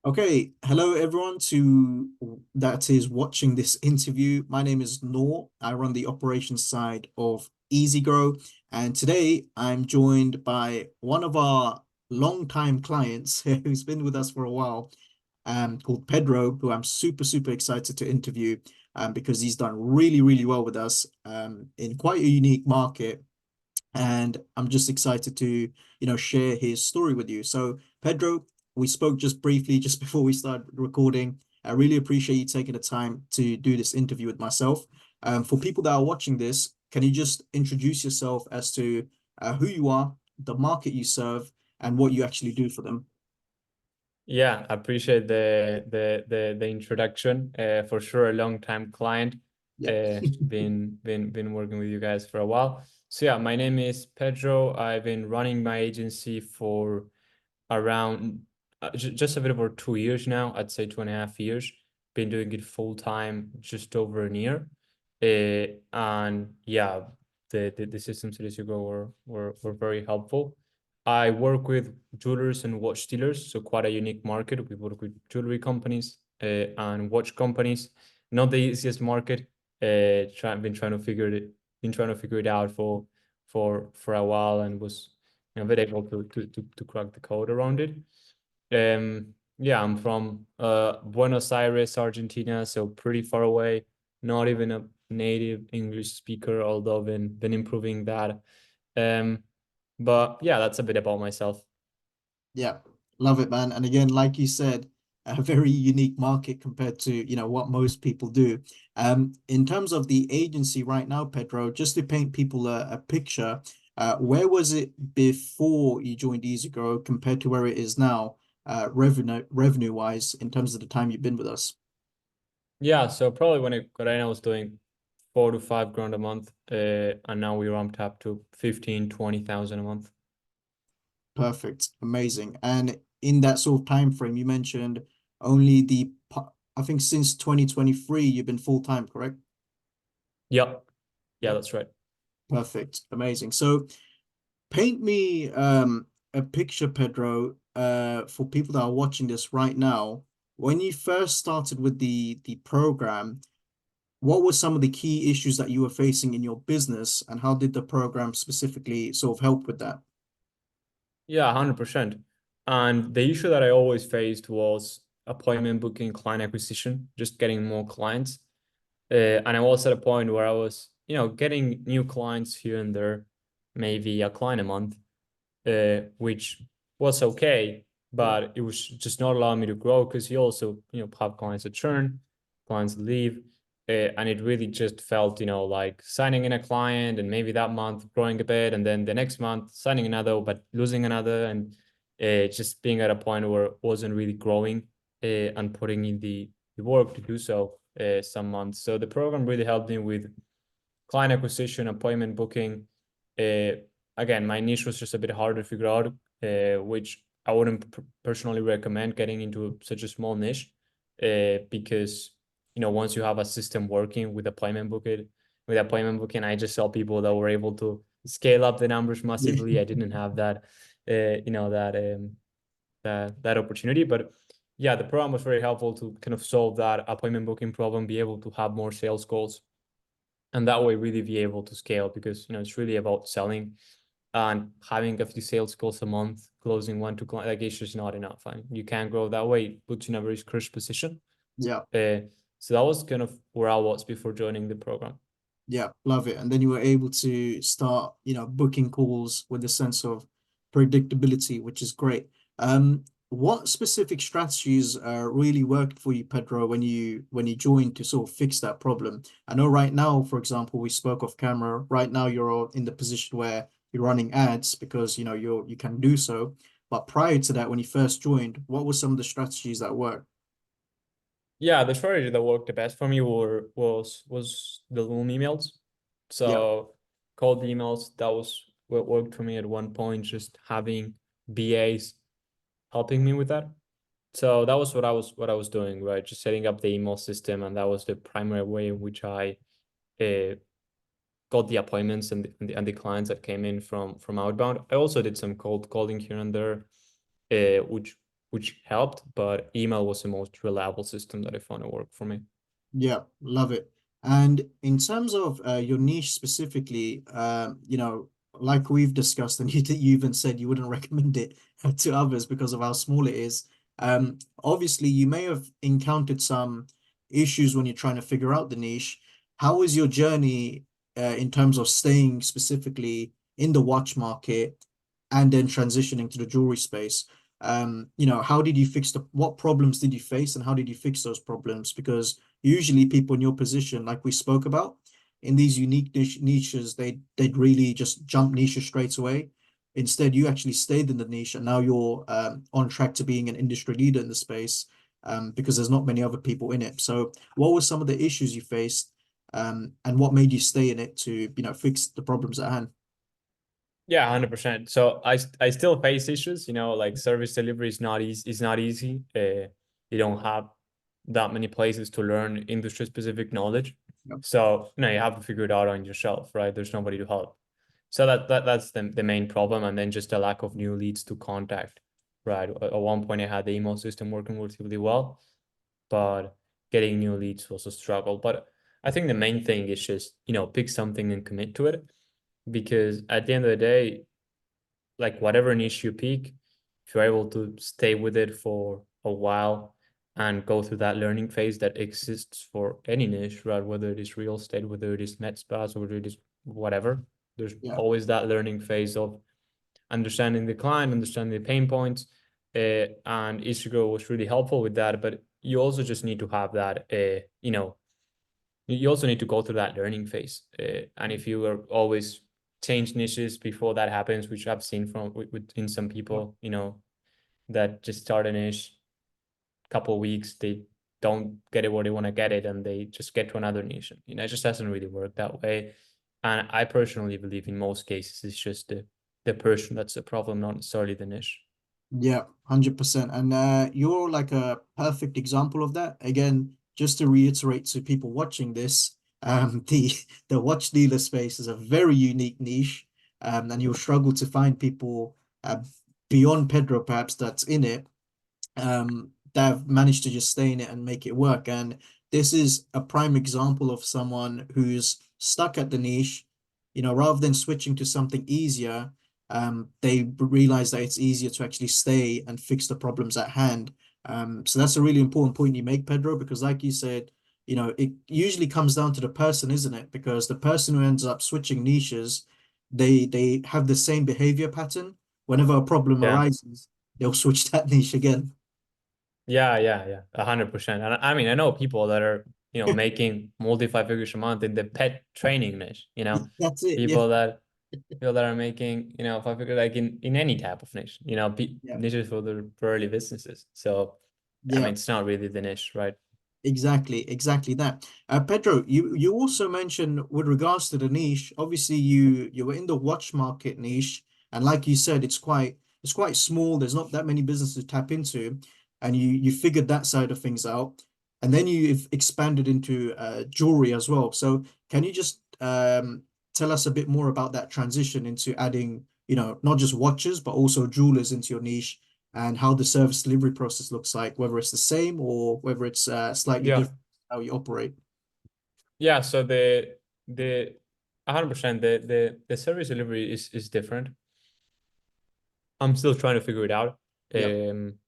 Okay, hello everyone to that is watching this interview. My name is Noor. I run the operations side of EasyGrow, and today I'm joined by one of our longtime clients who's been with us for a while, called Pedro, who I'm super excited to interview, because he's done really well with us, in quite a unique market, and I'm just excited to, share his story with you. So, Pedro, we spoke just briefly just before we started recording. I really appreciate you taking the time to do this interview with myself. For people that are watching this, can you just introduce yourself as to who you are, the market you serve, and what you actually do for them? Yeah, I appreciate the introduction. For sure, a long time client. Yeah. Been working with you guys for a while. So yeah, my name is Pedro. I've been running my agency for around just a bit over 2 years now. I'd say 2.5 years. Been doing it full time just over a year. And yeah, the systems that you go were very helpful. I work with jewelers and watch dealers, so quite a unique market. We work with jewelry companies and watch companies. Not the easiest market. Been trying to figure it out for a while, and was very able to crack the code around it. Yeah, I'm from Buenos Aires, Argentina, so pretty far away. Not even a native English speaker, although been improving that. Um, but yeah, that's a bit about myself. Yeah, love it, man. And again, like you said, a very unique market compared to, what most people do. In terms of the agency right now, Pedro, just to paint people a picture, where was it before you joined EasyGrow compared to where it is now, revenue wise, in terms of the time you've been with us? Yeah, so probably when I was doing 4 to 5 grand a month, and now we ramped up to 15, 20,000 a month. Perfect, amazing. And in that sort of time frame, you mentioned only I think since 2023, you've been full time, correct? Yep. Yeah, Yeah, that's right. perfect, amazing. So paint me a picture, Pedro, for people that are watching this right now. When you first started with the program, what were some of the key issues that you were facing in your business, and how did the program specifically sort of help with that? Yeah, 100%. And the issue that I always faced was appointment booking, client acquisition, just getting more clients. And I was at a point where I was, getting new clients here and there, maybe a client a month, which was okay, Yeah. but it was just not allowing me to grow because you also, have clients that churn, clients that leave. And it really just felt, like signing in a client and maybe that month growing a bit, and then the next month signing another, but losing another, and just being at a point where it wasn't really growing and putting in the work to do so some months. So the program really helped me with client acquisition, appointment booking. Uh, Again, my niche was just a bit harder to figure out, which I wouldn't personally recommend getting into such a small niche, because once you have a system working with appointment booking, I just saw people that were able to scale up the numbers Yeah. massively. I didn't have that, that opportunity, but yeah, the program was very helpful to kind of solve that appointment booking problem, be able to have more sales calls, and that way really be able to scale, because it's really about selling, and having a few sales calls a month, closing one to client, like, it's just not enough, and you can't grow that way. It puts you in a very cursed position. Yeah. uh, so that was kind of where I was before joining the program. Yeah, love it. And then you were able to start, booking calls with a sense of predictability, which is great. What specific strategies really worked for you, Pedro, when you joined to sort of fix that problem? I know right now, for example, we spoke off camera. Right now, you're in the position where you're running ads because you can do so. But prior to that, when you first joined, what were some of the strategies that worked? Yeah, the strategy that worked the best for me was the Loom emails. Yeah, So cold emails, that was what worked for me at one point, just having BAs helping me with that. So that was what I was doing, right? Just setting up the email system, and that was the primary way in which I uh, got the appointments and the clients that came in from outbound. I also did some cold calling here and there, which which helped, but email was the most reliable system that I found to work for me. Yeah, love it. And in terms of your niche specifically, like we've discussed, and you even said you wouldn't recommend it to others because of how small it is. Obviously, you may have encountered some issues when you're trying to figure out the niche. How was your journey in terms of staying specifically in the watch market and then transitioning to the jewelry space? How did you fix what problems did you face and how did you fix those problems? Because usually people in your position, like we spoke about, in these unique niches, they'd really just jump niches straight away. Instead, you actually stayed in the niche, and now you're on track to being an industry leader in the space, because there's not many other people in it. So, what were some of the issues you faced, and what made you stay in it to, fix the problems at hand? Yeah, 100%. So I still face issues, like service delivery is not easy. It's not easy. You don't have that many places to learn industry specific knowledge. Yep. So you have to figure it out on yourself, right? There's nobody to help. So that's the main problem. And then just a lack of new leads to contact, right? At one point I had the email system working relatively well, but getting new leads was a struggle. But I think the main thing is just, pick something and commit to it, because at the end of the day, like whatever niche you pick, if you're able to stay with it for a while and go through that learning phase that exists for any niche, right? Whether it is real estate, whether it is med spas, or whether it is whatever, there's Yeah. always that learning phase of understanding the client, understanding the pain points. And EasyGrow was really helpful with that. But you also just need to have that, you also need to go through that learning phase. And if you are always change niches before that happens, which I've seen in some Yep. people, that just start a niche, couple of weeks, they don't get it where they want to get it, and they just get to another niche. It just doesn't really work that way. And I personally believe in most cases it's just the person that's the problem, not necessarily the niche. Yeah, 100%. And you're like a perfect example of that. Again, just to reiterate to people watching this, the watch dealer space is a very unique niche, and you'll struggle to find people beyond Pedro perhaps that's in it, that have managed to just stay in it and make it work. And this is a prime example of someone who's stuck at the niche, rather than switching to something easier, they realize that it's easier to actually stay and fix the problems at hand. So that's a really important point you make, Pedro, because like you said, it usually comes down to the person, isn't it? Because the person who ends up switching niches, they have the same behavior pattern. Whenever a problem Yeah. arises, they'll switch that niche again. Yeah. 100%. And I mean, I know people that are, making multi five figures a month in the pet training niche, That's it. Yeah. people that people that are making, 5 figures like in any type of niche, Yeah. niches for the early businesses. So I Yeah. mean, it's not really the niche, right? Exactly that. Pedro, you also mentioned with regards to the niche, obviously you were in the watch market niche, and like you said, it's quite small. There's not that many businesses to tap into, and you figured that side of things out, and then you've expanded into jewelry as well. So can you just tell us a bit more about that transition into adding, not just watches but also jewelers into your niche, and how the service delivery process looks like, whether it's the same or whether it's slightly Yeah. different how you operate. Yeah. So the 100%, the service delivery is different. I'm still trying to figure it out. Yep. Um,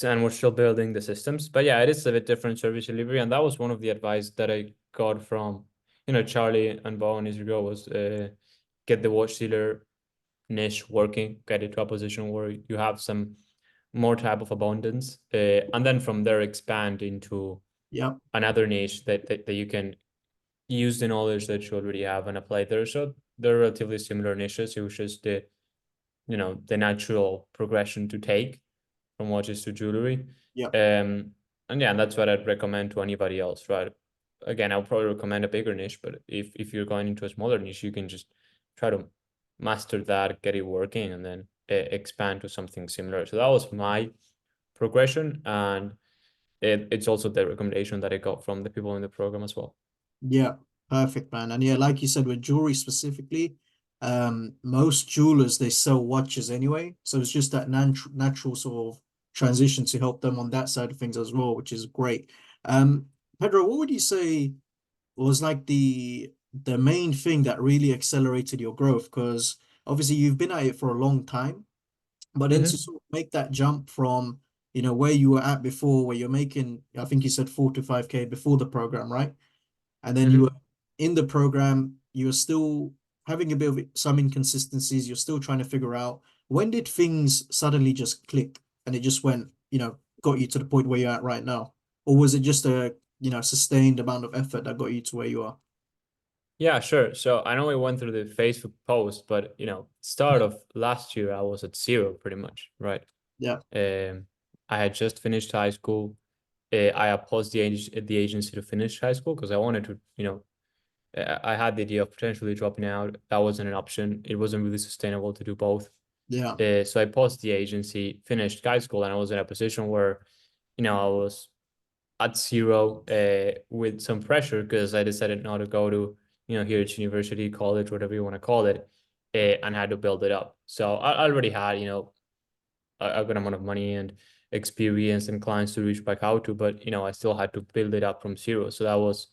and we're still building the systems. But yeah, it is a bit different service delivery, and that was one of the advice that I got from Charlie and Bo and Israel was get the watch dealer niche working, get it to a position where you have some more type of abundance, and then from there expand into Yep. another niche that you can use the knowledge that you already have and apply there. So they're relatively similar niches. It was just the natural progression to take from watches to jewelry. Yep. And yeah, and that's what I'd recommend to anybody else, right? Again, I'll probably recommend a bigger niche, but if you're going into a smaller niche, you can just try to master that, get it working, and then expand to something similar. So that was my progression, and it's also the recommendation that I got from the people in the program as well. Yeah. Perfect, man. And yeah, like you said, with jewelry specifically, most jewelers they sell watches anyway, so it's just that natural sort of transition to help them on that side of things as well, which is great. Um, Pedro, what would you say was like the main thing that really accelerated your growth? Because obviously you've been at it for a long time, but then to Hmm. sort of make that jump from, where you were at before, where you're making, I think you said 4 to 5K before the program, right? And then you were Hmm. in the program, you were still having a bit of some inconsistencies, you're still trying to figure out when did things suddenly just click and it just went, got you to the point where you're at right now? Or was it just a, sustained amount of effort that got you to where you are? Yeah, sure. So I know we went through the Facebook post, but start of last year I was at zero pretty much, right? Yeah, Um, I had just finished high school. I opposed the agency to finish high school because I wanted to, I had the idea of potentially dropping out. That wasn't an option. It wasn't really sustainable to do both. yeah, So I paused the agency, finished high school, and I was in a position where, I was at zero with some pressure because I decided not to go to, here at university, college, whatever you want to call it, and had to build it up. So I already had, a good amount of money and experience and clients to reach back out to, but I still had to build it up from zero. So that was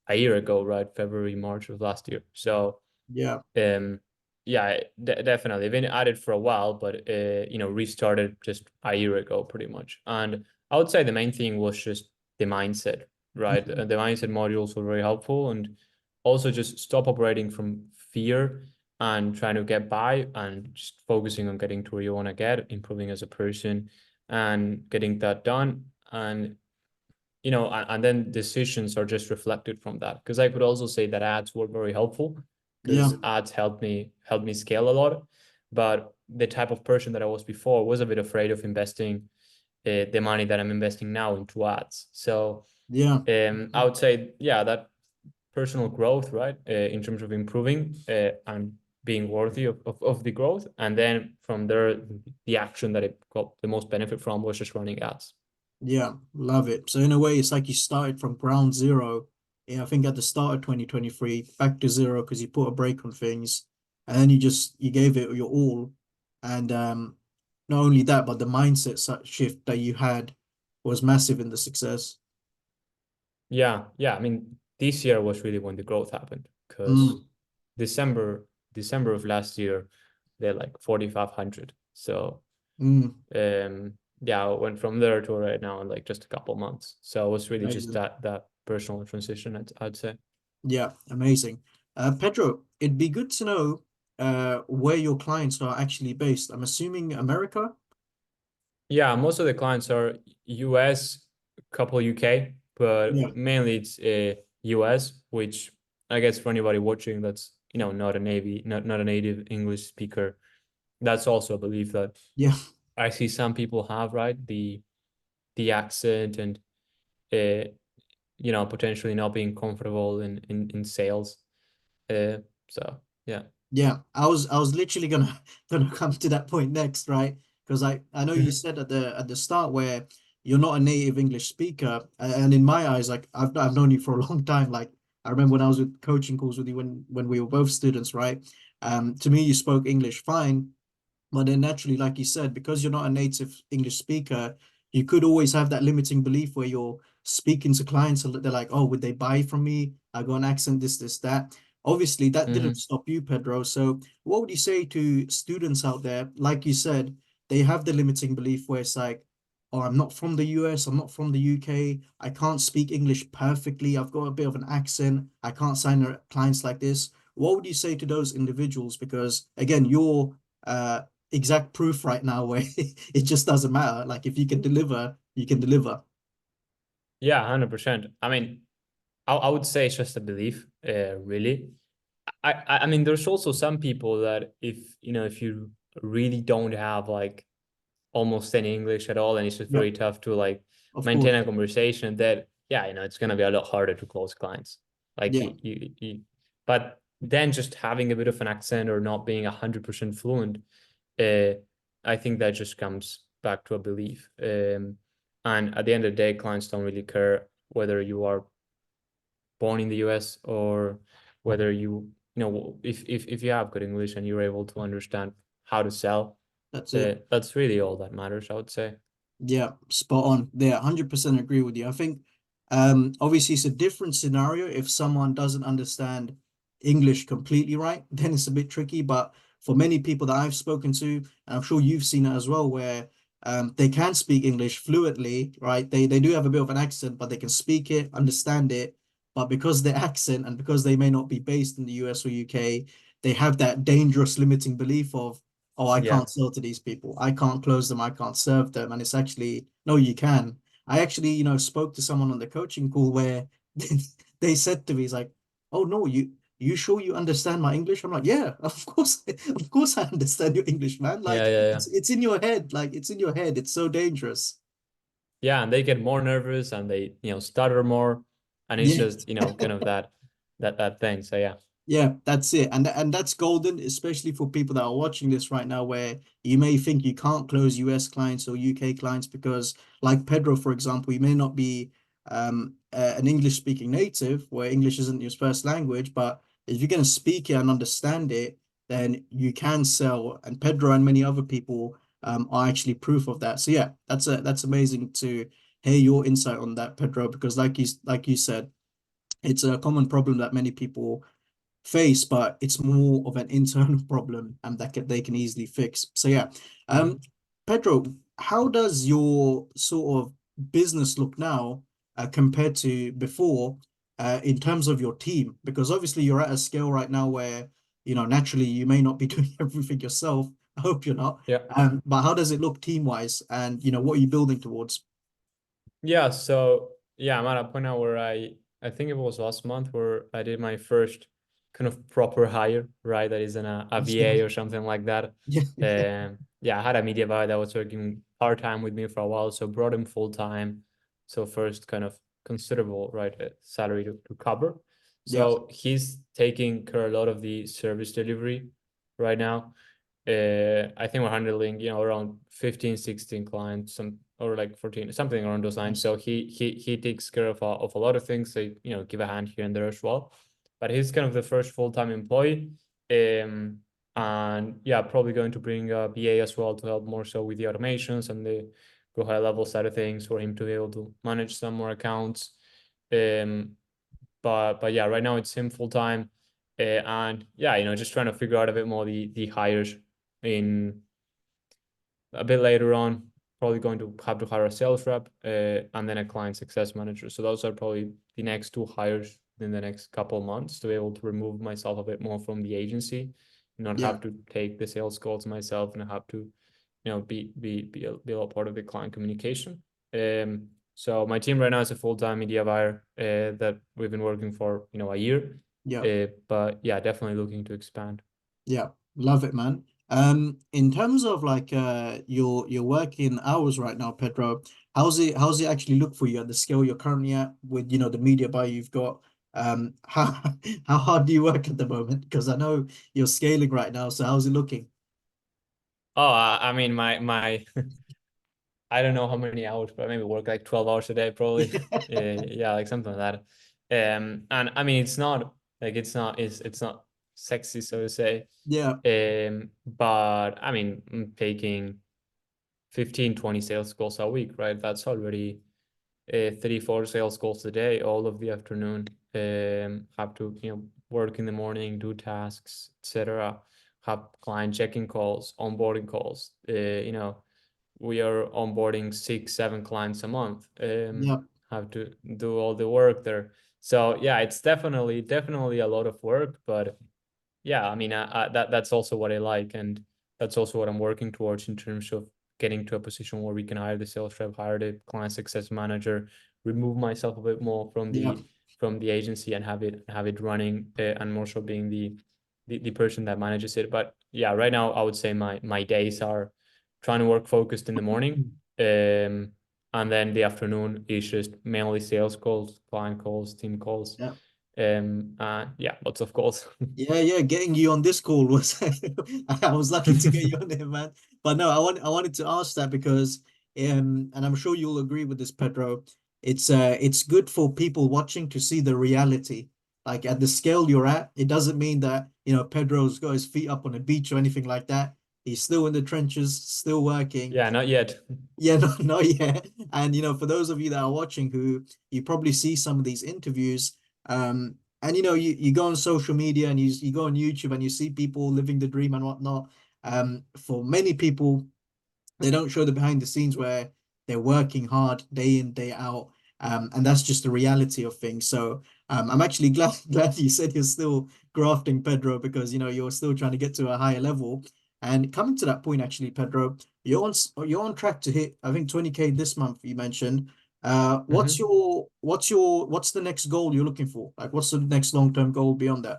a year ago, right? February, March of last year. So yeah, um, yeah, definitely. I've been at it for a while, but restarted just a year ago, pretty much. And I would say the main thing was just the mindset, right? mhm, The mindset modules were very helpful, and also just stop operating from fear and trying to get by and just focusing on getting to where you want to get, improving as a person, and getting that done. And and then decisions are just reflected from that. Because I could also say that ads were very helpful yeah, because ads helped me scale a lot. But the type of person that I was before was a bit afraid of investing the money that I'm investing now into ads. So yeah, I would say, yeah, that personal growth, right, in terms of improving and being worthy of the growth. And then from there, the action that it got the most benefit from was just running ads. yeah, love it. So in a way, it's like you started from ground zero. Yeah, I think at the start of 2023, back to zero because you put a break on things, and then you gave it your all, and not only that, but the mindset shift that you had was massive in the success. Yeah, yeah. I mean, this year was really when the growth happened because Mm, December, December of last year, they're like 4,500. So, mm, yeah, I went from there to right now in like just a couple months. So it was really just amazing. that personal transition, I'd say. Yeah, amazing. Pedro, it'd be good to know where your clients are actually based. I'm assuming America. Yeah, most of the clients are US, couple UK, but Yeah, mainly it's US, which I guess for anybody watching that's not a native English speaker, that's also a belief that yeah, I see some people have, right? The accent and uh, potentially not being comfortable in sales. Uh, so yeah. yeah. I was literally gonna gonna come to that point next, right? Because I know you Mhm. said at the start where you're not a native English speaker, and in my eyes, like I've known you for a long time. Like I remember when I was with coaching calls with you when we were both students, right? To me, you spoke English fine. But then naturally, like you said, because you're not a native English speaker, you could always have that limiting belief where you're speaking to clients and they're like, oh, would they buy from me? I got an accent, this, that. Obviously, that didn't Mhm. stop you, Pedro. So what would you say to students out there? Like you said, they have the limiting belief where it's like, oh, I'm not from the US, I'm not from the UK, I can't speak English perfectly, I've got a bit of an accent, I can't sign clients like this. What would you say to those individuals? Because again, you're uh exact proof right now where it just doesn't matter. Like if you can deliver, you can deliver. Yeah, 100%. I mean, I would say it's just a belief, really. I mean, there's also some people that if you really don't have like almost any English at all, and it's just Yep, very tough to like of maintain course. a conversation, that yeah, it's gonna be a lot harder to close clients. Like Yeah, but then just having a bit of an accent or not being 100% fluent, uh, I think that just comes back to a belief. And at the end of the day, clients don't really care whether you are born in the US or whether if you have good English and you're able to understand how to sell, That's it. that's really all that matters, I would say. Yeah, spot on. Yeah, 100% agree with you. I think obviously it's a different scenario if someone doesn't understand English completely right, then it's a bit tricky. But for many people that I've spoken to, and I'm sure you've seen it as well, where they can speak English fluently, right? They do have a bit of an accent, but they can speak it, understand it. But because their accent and because they may not be based in the US or UK, they have that dangerous limiting belief of, oh, I Yeah. can't sell to these people. I can't close them. I can't serve them. And it's actually, no, you can. I actually, spoke to someone on the coaching call where they said to me, it's like, oh no, you sure you understand my English? I'm like, yeah, of course I understand your English, man. Yeah, Like yeah, yeah. it's in your head. Like it's in your head. It's so dangerous. Yeah, and they get more nervous and they, stutter more, and it's Yeah. just, kind of that thing. So yeah. Yeah, that's it. And that's golden, especially for people that are watching this right now, where you may think you can't close US clients or UK clients because, like Pedro, for example, you may not be an English speaking native where English isn't your first language, but if you're going to speak it and understand it, then you can sell. And Pedro and many other people are actually proof of that. So yeah, that's amazing to hear your insight on that, Pedro, because like you said, it's a common problem that many people face, but it's more of an internal problem and they can easily fix. So yeah, Mhm. Pedro, how does your sort of business look now compared to before in terms of your team? Because obviously you're at a scale right now where naturally you may not be doing everything yourself. I hope you're not. Yeah. But how does it look team wise, and what are you building towards? Yeah, so yeah, I'm at a point now where I think it was last month where I did my first kind of proper hire, right? That isn't a VA or something like that. Yeah, Yeah, I had a media buyer that was working part-time with me for a while, so brought him full-time. So first kind of considerable, right, salary to cover. yeah, So he's taking care a lot of the service delivery right now. I think we're handling, around 15, 16 clients, some or like 14, something around those lines. So he takes care of a lot of things. So, give a hand here and there as well. But he's kind of the first full-time employee. And yeah, probably going to bring a BA as well to help more so with the automations and the go high level side of things for him to be able to manage some more accounts. Um, but yeah, right now it's him full time, and yeah, just trying to figure out a bit more the hires in a bit later on. Probably going to have to hire a sales rep, and then a client success manager. So those are probably the next two hires in the next couple of months to be able to remove myself a bit more from the agency, not yeah, have to take the sales calls myself, and have to, be a little part of the client communication. So my team right now is a full-time media buyer that we've been working for, a year. yeah. But yeah, definitely looking to expand. Yeah, love it, man. In terms of like your working hours right now, Pedro, how's it actually look for you at the scale you're currently at with the media buy you've got? How how hard do you work at the moment? Because I know you're scaling right now, so how's it looking? Oh, I mean, my I don't know how many hours, but maybe work like 12 hours a day, probably. Yeah, like something like that. And I mean, it's not sexy, so to say. Yeah, But I mean, I'm taking 15, 20 sales calls a week, right? That's already 3, 4 sales calls a day, all of the afternoon. Have to, work in the morning, do tasks, etc. Have client checking calls, onboarding calls. We are onboarding 6, 7 clients a month. yeah, Have to do all the work there. So yeah, it's definitely a lot of work, but yeah, I mean, that's also what I like, and that's also what I'm working towards in terms of getting to a position where we can hire the sales rep, hire the client success manager, remove myself a bit more yeah, from the agency, and have it running, and more so being the person that manages it. But yeah, right now I would say my days are trying to work focused in the morning, and then the afternoon is just mainly sales calls, client calls, team calls, yeah. yeah, lots of calls. Yeah, yeah, getting you on this call was I was lucky to get you on there, man. But no, I wanted to ask that because and I'm sure you'll agree with this, Pedro. It's good for people watching to see the reality. like at the scale you're at, it doesn't mean that, Pedro's got his feet up on a beach or anything like that. He's still in the trenches, still working. Yeah, not yet. Yeah, no, not yet. And for those of you that are watching who you probably see some of these interviews, and you go on social media and you go on YouTube and you see people living the dream and whatnot. For many people, they don't show the behind the scenes where they're working hard day in, day out. And that's just the reality of things. So I'm actually glad you said you're still grafting, Pedro, because you're still trying to get to a higher level. And coming to that point, actually, Pedro, you're on track to hit, I think, 20K this month, you mentioned. What's Mhm. what's the next goal you're looking for? Like, what's the next long-term goal beyond that?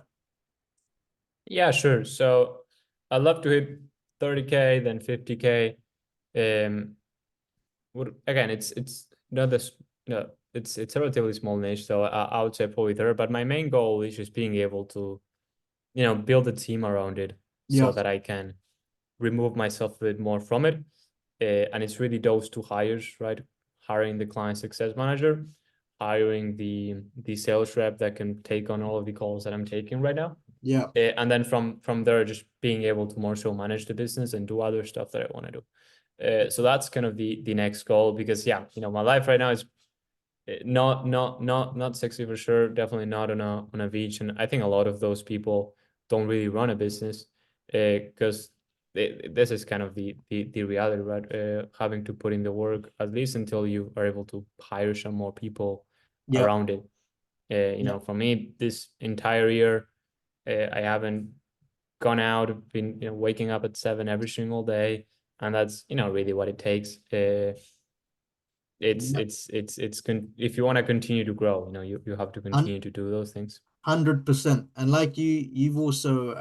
Yeah, sure. So I'd love to hit 30K, then 50K. Um, again, it's not this, no, it's a relatively small niche, so I would say probably there. But my main goal is just being able to, build a team around it so Yeah, that I can remove myself a bit more from it. And it's really those two hires, right? Hiring the client success manager, hiring the sales rep that can take on all of the calls that I'm taking right now. yeah, And then from there, just being able to more so manage the business and do other stuff that I want to do. So that's kind of the next goal, because yeah, my life right now is not sexy for sure. Definitely not on a beach, and I think a lot of those people don't really run a business because this is kind of the reality, right? Having to put in the work at least until you are able to hire some more people yeah, around it. yeah. For me, this entire year, I haven't gone out, been waking up at 7 every single day, and that's really what it takes. If you want to continue to grow, you have to And continue to do those things. 100%. And like you've also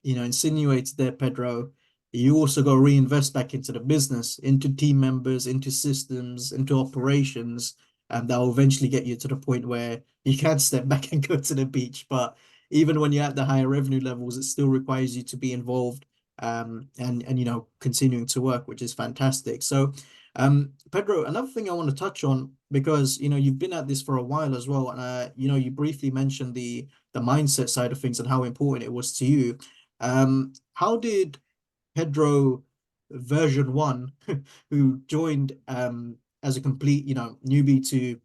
insinuated there, Pedro, you also got to reinvest back into the business, into team members, into systems, into operations, and that will eventually get you to the point where you can step back and go to the beach. But even when you're at the higher revenue levels, it still requires you to be involved, and continuing to work, which is fantastic. So Pedro, another thing I want to touch on, because you've been at this for a while as well, and you briefly mentioned the mindset side of things and how important it was to you. How did Pedro version 1, who joined as a complete newbie to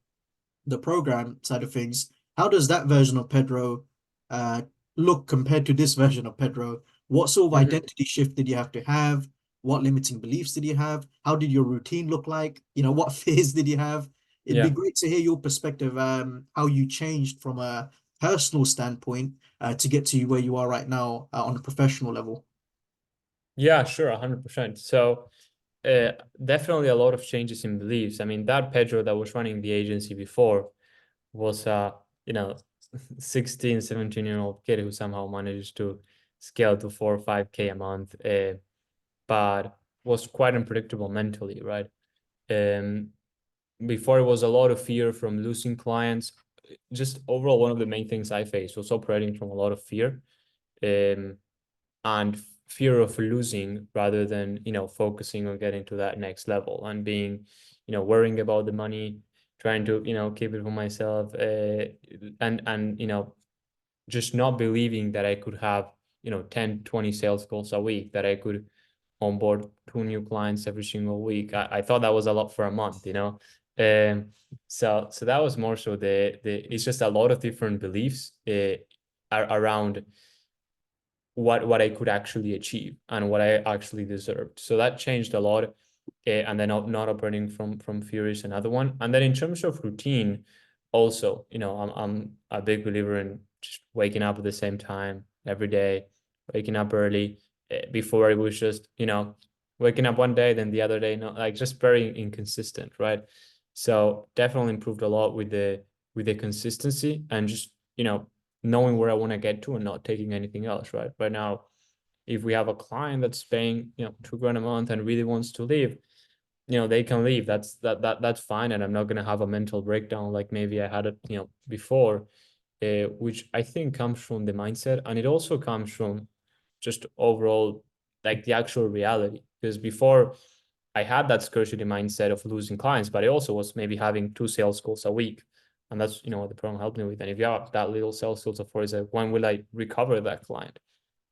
the program side of things, how does that version of Pedro uh, look compared to this version of Pedro? What sort of Mhm. identity shift did you have to have? What limiting beliefs did you have? How did your routine look like? What fears did you have? It'd be Yeah. great to hear your perspective, how you changed from a personal standpoint to get to where you are right now on a professional level. Yeah, sure, 100%. So uh, definitely a lot of changes in beliefs. I mean, that Pedro that was running the agency before was you know 16, 17-year-old kid who somehow managed to scale to 4 or 5K a month, but was quite unpredictable mentally, right? Um, Before, it was a lot of fear from losing clients. Just overall, one of the main things I faced was operating from a lot of fear, um, and fear of losing rather than focusing on getting to that next level and being worrying about the money, trying to keep it for myself, and just not believing that I could have 10, 20 sales calls a week, that I could onboard 2 new clients every single week. I thought that was a lot for a month. um so that was more so the it's just a lot of different beliefs around what I could actually achieve and what I actually deserved. So that changed a lot. And then not operating from fear is another one. And then in terms of routine, also, I'm a big believer in just waking up at the same time every day, waking up early. Before, it was just, waking up one day, then the other day, not like, just very inconsistent, right? So definitely improved a lot with the consistency and just, knowing where I want to get to and not taking anything else, right? Right now, if we have a client that's paying, 2 grand a month and really wants to leave, they can leave. That's fine. And I'm not going to have a mental breakdown like maybe I had it, before, which I think comes from the mindset. And it also comes from just overall, like, the actual reality. Because before, I had that scarcity mindset of losing clients, but I also was maybe having 2 sales calls a week. And that's, what the program helped me with. And if you have that little sales filter for is like, when will I recover that client?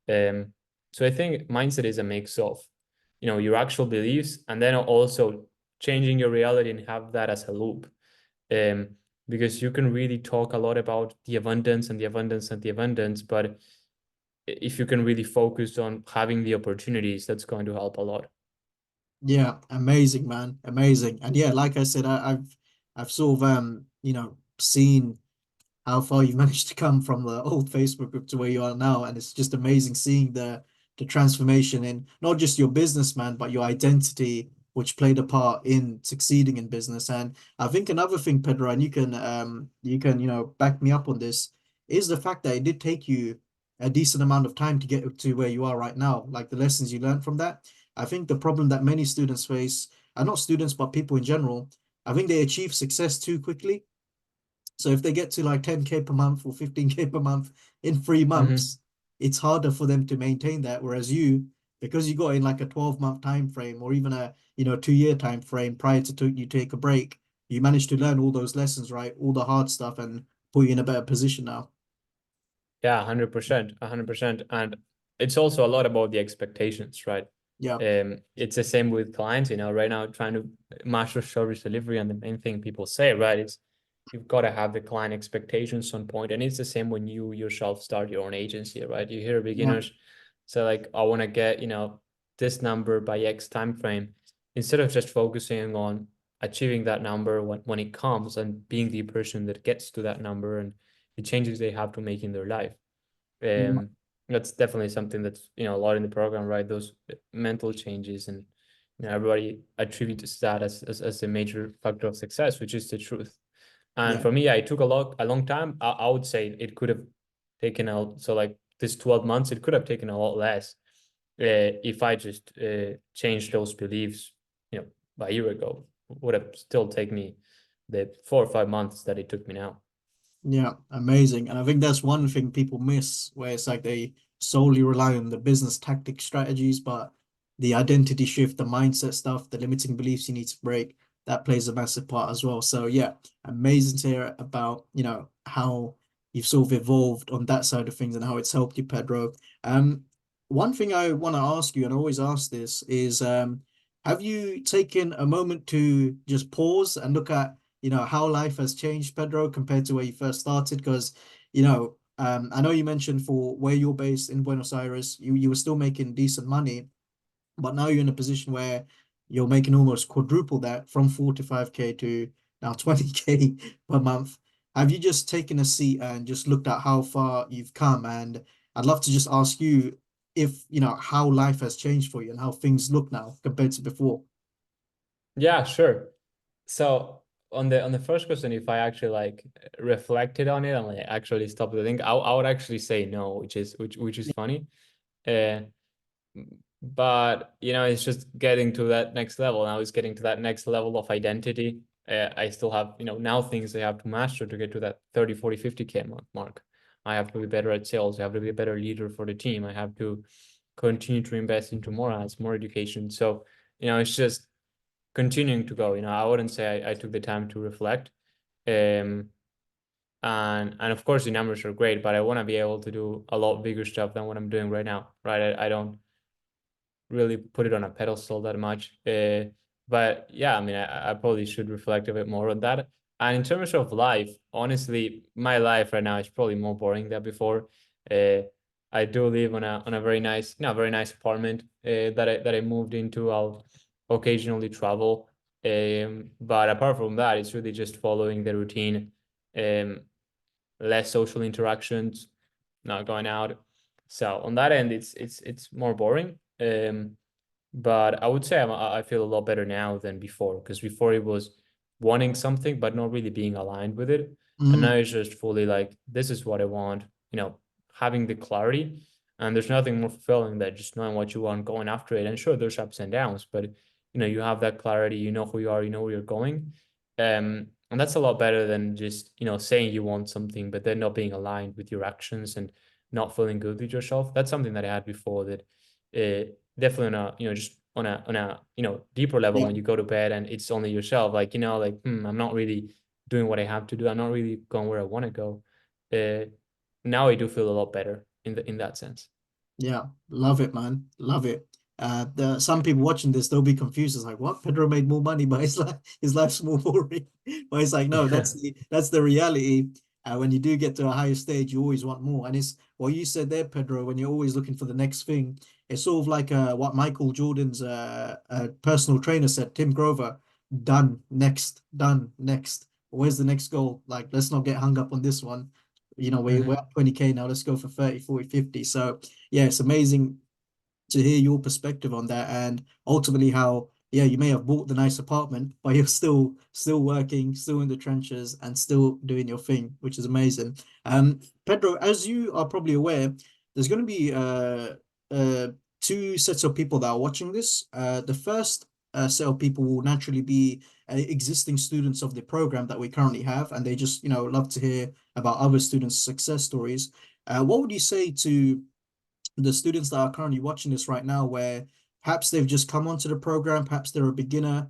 So I think mindset is a mix of, your actual beliefs, and then also changing your reality and have that as a loop. Um, because you can really talk a lot about the abundance and the abundance and the abundance, but if you can really focus on having the opportunities, that's going to help a lot. Yeah, amazing, man. Amazing. And yeah, like I said, I've sort of seen how far you've managed to come from the old Facebook group to where you are now. And it's just amazing seeing the transformation in not just your business, man, but your identity, which played a part in succeeding in business. And I think another thing, Pedro, and you can, back me up on this, is the fact that it did take you a decent amount of time to get to where you are right now, like the lessons you learned from that. I think the problem that many students face, and not students, but people in general, I think they achieve success too quickly. So if they get to like 10K per month or 15K per month in 3 months, it's harder for them to maintain that. Whereas you, because you got in like a 12-month time frame or even a 2-year time frame prior to you take a break, you managed to learn all those lessons, right? All the hard stuff and put you in a better position now. Yeah, 100%, 100%. And it's also a lot about the expectations, right? Yeah. It's the same with clients, right now trying to master service delivery. And the main thing people say, right, is you've got to have the client expectations on point. And it's the same when you yourself start your own agency, right? You hear Yeah. beginners say like, I want to get, this number by X time frame, instead of just focusing on achieving that number when it comes and being the person that gets to that number and the changes they have to make in their life. Yeah. That's definitely something that's, a lot in the program, right? Those mental changes, and everybody attributes that as a major factor of success, which is the truth. And Yeah. for me, I took a long time. I would say it could have taken so like this 12 months, it could have taken a lot less if I just changed those beliefs, a year ago. Would have still taken me the 4 or 5 months that it took me now. Yeah, amazing. And I think that's one thing people miss, where it's like they solely rely on the business tactic strategies, but the identity shift, the mindset stuff, the limiting beliefs you need to break, that plays a massive part as well. So yeah, amazing to hear about, how you've sort of evolved on that side of things and how it's helped you, Pedro. One thing I want to ask you, and I always ask this, is have you taken a moment to just pause and look at how life has changed, Pedro, compared to where you first started? Because, I know you mentioned for where you're based in Buenos Aires, you were still making decent money, but now you're in a position where you're making almost quadruple that from 45K to now 20K per month. Have you just taken a seat and just looked at how far you've come? And I'd love to just ask you if, how life has changed for you and how things look now compared to before. Yeah, sure. So on the first question, if I actually like reflected on it and like actually stopped to think, I would actually say no, which is funny. Uh, but it's just getting to that next level. Now it's getting to that next level of identity. I still have, now things I have to master to get to that 30, 40, 50K mark. I have to be better at sales. I have to be a better leader for the team. I have to continue to invest into more ads, more education. So, it's just continuing to go. I wouldn't say I took the time to reflect. Um, and of course the numbers are great, but I want to be able to do a lot bigger stuff than what I'm doing right now, right? I don't really put it on a pedestal that much. But yeah, I mean, I probably should reflect a bit more on that. And in terms of life, honestly, my life right now is probably more boring than before. Uh, I do live on a very nice, very nice apartment that I moved into. I'll occasionally travel, but apart from that, it's really just following the routine. Um, Less social interactions, not going out. So on that end, it's more boring. But I would say I feel a lot better now than before, because before it was wanting something but not really being aligned with it, and now Mm, it's just fully like, this is what I want. Having the clarity, and there's nothing more fulfilling than just knowing what you want, going after it. And sure, there's ups and downs, but you have that clarity. You know who you are. You know where you're going. And that's a lot better than just saying you want something but then not being aligned with your actions and not feeling good with yourself. That's something that I had before, that definitely on a just on a deeper level, yeah. when you go to bed and it's only yourself, like like I'm not really doing what I have to do. I'm not really going where I want to go. Now I do feel a lot better in that sense. Yeah, love it, man. Love it. Some people watching this, they'll be confused. It's like, what? Pedro made more money, but his life's more boring. But it's like, no, Yeah. that's the reality. When you do get to a higher stage, you always want more. And it's what you said there, Pedro, when you're always looking for the next thing. It's sort of like what Michael Jordan's personal trainer said, Tim Grover, done, next. Where's the next goal? Like, let's not get hung up on this one. We're Mhm. at 20K now. Let's go for 30, 40, 50. So yeah, it's amazing to hear your perspective on that, and ultimately how, yeah, you may have bought the nice apartment, but you're still working, still in the trenches, and still doing your thing, which is amazing. Pedro, as you are probably aware, there's going to be uh two sets of people that are watching this. The first set of people will naturally be existing students of the program that we currently have, and they just love to hear about other students' success stories. What would you say to the students that are currently watching this right now, where perhaps they've just come onto the program, perhaps they're a beginner,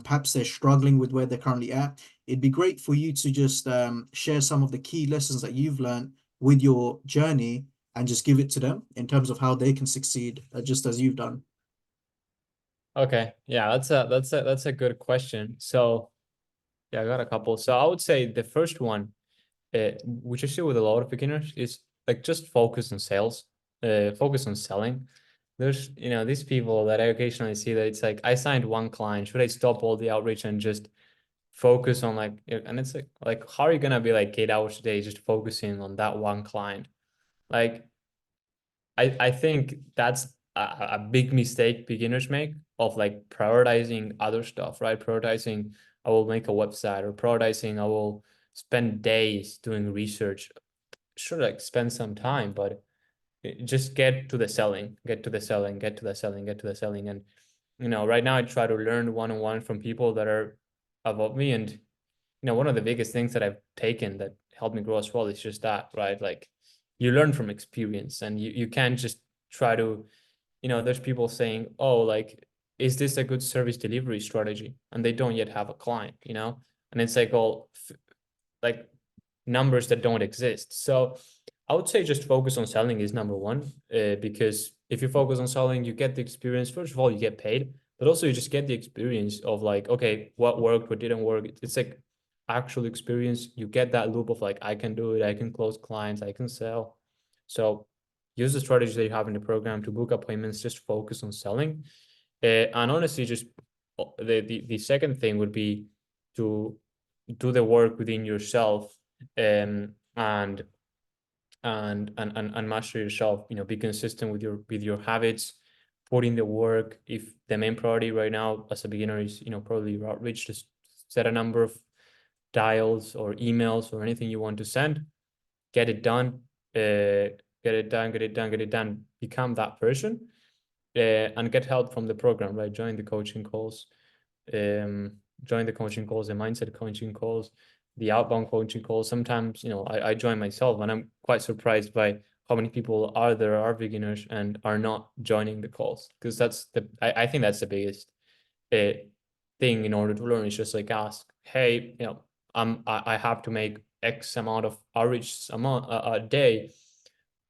perhaps they're struggling with where they're currently at? It'd be great for you to just share some of the key lessons that you've learned with your journey and just give it to them in terms of how they can succeed, just as you've done. Okay. Yeah, that's a good question. So yeah, I got a couple. So I would say the first one, which I see with a lot of beginners, is like just focus on sales, focus on selling. There's, these people that I occasionally see that it's like, I signed one client. Should I stop all the outreach and just focus on like, and it's like, how are you gonna be like 8 hours a day just focusing on that one client? Like, I think that's a big mistake beginners make of like prioritizing other stuff, right? Prioritizing, I will make a website, or prioritizing, I will spend days doing research. Sure, like spend some time, but just get to the selling, get to the selling, get to the selling, get to the selling. And right now I try to learn one-on-one from people that are above me. And one of the biggest things that I've taken that helped me grow as well is just that, right? Like, you learn from experience, and you can't just try to, there's people saying, oh, like, is this a good service delivery strategy? And they don't yet have a client, and it's like all like numbers that don't exist. So I would say just focus on selling is number one, because if you focus on selling, you get the experience. First of all, you get paid, but also you just get the experience of like, okay, what worked, what didn't work. It's like actual experience. You get that loop of like, I can do it, I can close clients, I can sell. So use the strategy that you have in the program to book appointments, just focus on selling. And honestly, just the second thing would be to do the work within yourself, and master yourself. Be consistent with your habits, put in the work. If the main priority right now as a beginner is probably your outreach, just set a number of dials or emails or anything you want to send, get it done, get it done, get it done, get it done, become that person, and get help from the program, right? Join the coaching calls, um, join the coaching calls, the mindset coaching calls, the outbound coaching calls. Sometimes, I join myself, and I'm quite surprised by how many people are beginners and are not joining the calls, because I think that's the biggest uh, thing in order to learn. Is just like ask, hey, I have to make X amount of outreach amount a day.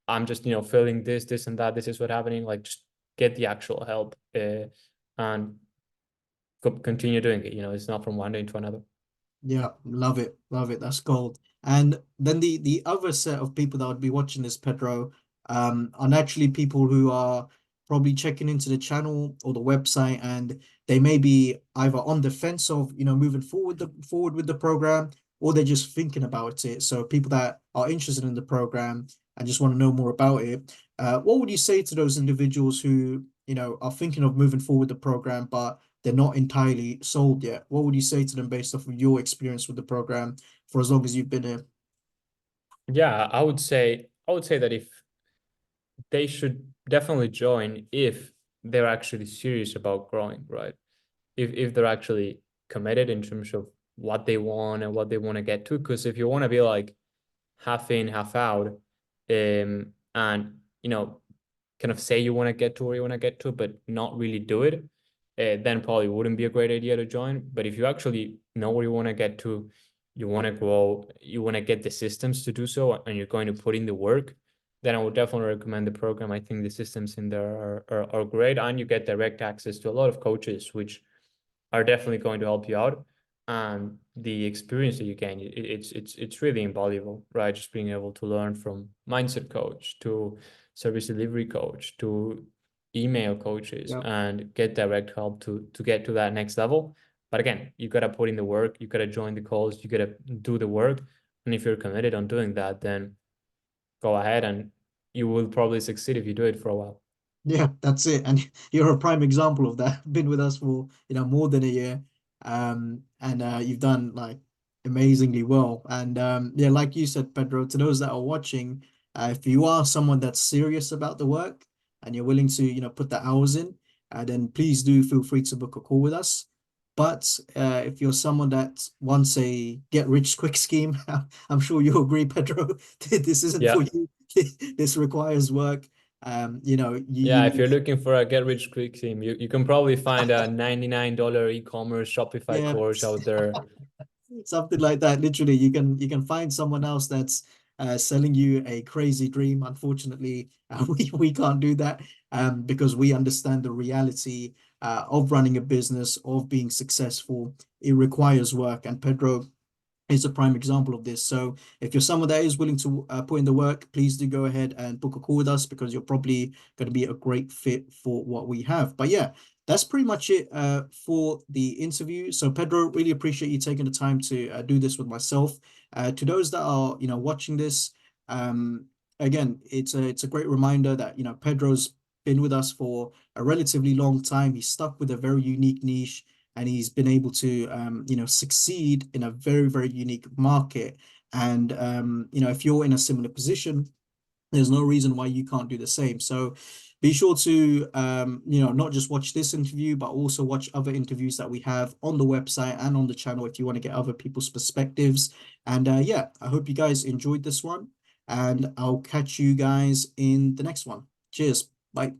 I'm just feeling this and that. This is what happening. Like, just get the actual help, and continue doing it. It's not from one day to another. Yeah, love it, love it. That's gold. And then the other set of people that would be watching this, Pedro, are naturally people who are probably checking into the channel or the website, and they may be either on the fence of moving forward with the program, or they're just thinking about it. So people that are interested in the program and just want to know more about it. What would you say to those individuals who are thinking of moving forward the program, but they're not entirely sold yet? What would you say to them based off of your experience with the program for as long as you've been here? Yeah, I would say that if they should definitely join if they're actually serious about growing, right? If they're actually committed in terms of what they want and what they want to get to. Because if you want to be like half in, half out, and kind of say you want to get to where you want to get to, but not really do it, then probably wouldn't be a great idea to join. But if you actually know where you want to get to, you want to grow, you want to get the systems to do so, and you're going to put in the work, then I would definitely recommend the program. I think the systems in there are great, and you get direct access to a lot of coaches, which are definitely going to help you out. And the experience that you gain, it's really invaluable, right? Just being able to learn from mindset coach to service delivery coach to email coaches Yeah. and get direct help to get to that next level. But again, you gotta put in the work, you gotta join the calls, you gotta do the work. And if you're committed on doing that, then go ahead and you will probably succeed if you do it for a while. Yeah, that's it. And you're a prime example of that. Been with us for, more than a year. And you've done like amazingly well. And yeah, like you said, Pedro, to those that are watching, if you are someone that's serious about the work and you're willing to, put the hours in, then please do feel free to book a call with us. But if you're someone that wants a get rich quick scheme, I'm sure you agree, Pedro, this isn't for Yeah. you. This requires work. You Yeah, if need, you're looking for a get rich quick scheme, you can probably find a $99 e-commerce Shopify yeah, course out there. something like that. Literally, you can find someone else that's selling you a crazy dream. Unfortunately, we can't do that because we understand the reality of running a business, of being successful. It requires work, and Pedro is a prime example of this. So if you're someone that is willing to put in the work, please do go ahead and book a call with us because you're probably going to be a great fit for what we have. But yeah, that's pretty much it for the interview. So Pedro, really appreciate you taking the time to do this with myself. To those that are, watching this, again, it's a great reminder that, Pedro's been with us for a relatively long time. He's stuck with a very unique niche and he's been able to succeed in a very, very unique market. And if you're in a similar position, there's no reason why you can't do the same. So be sure to not just watch this interview, but also watch other interviews that we have on the website and on the channel if you want to get other people's perspectives. And yeah, I hope you guys enjoyed this one, and I'll catch you guys in the next one. Cheers. Bye.